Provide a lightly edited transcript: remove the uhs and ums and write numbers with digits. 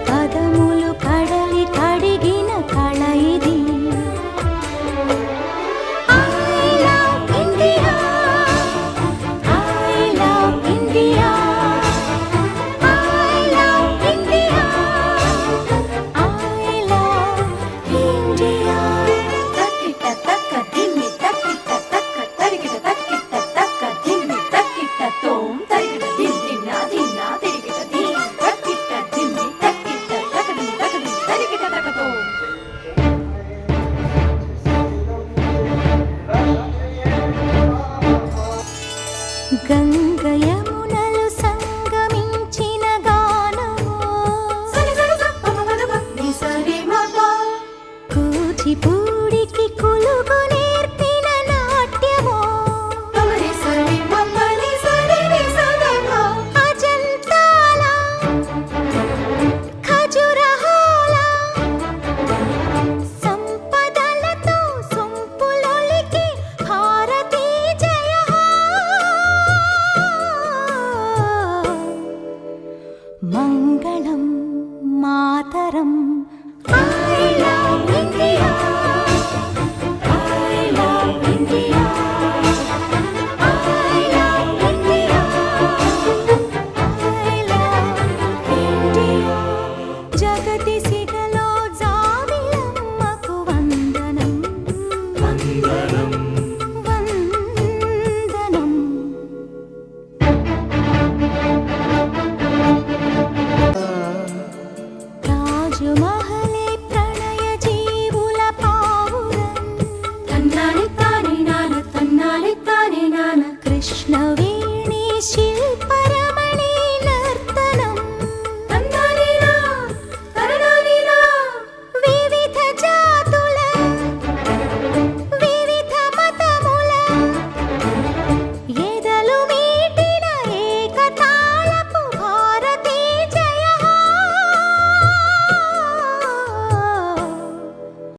పదములు కడలి కడిగిన కళ ఇది. I love India, I love India, I love India, I love India. తక్కిట తక్క దిమ్మి తక్కిట తక్క తరిగిట తక్కిట తక్క దిమ్మి తక్కిట తోం తరిగిట దిమ్మిన దిన్న తిరిగిట దిమ్ తక్కిట దిమ్మి తక్కిట తకదిమి తకదిమి తరిగిట తకతో. గంగ యమునలు సంగమించిన గానము, కూచిపూడికి కులుగు నేర్పిన నాట్యము, అజంతాల ఖజురహోల సంపదలతో సొంపులొలికి భారతీ జయ హో. మంగళం మాతరం.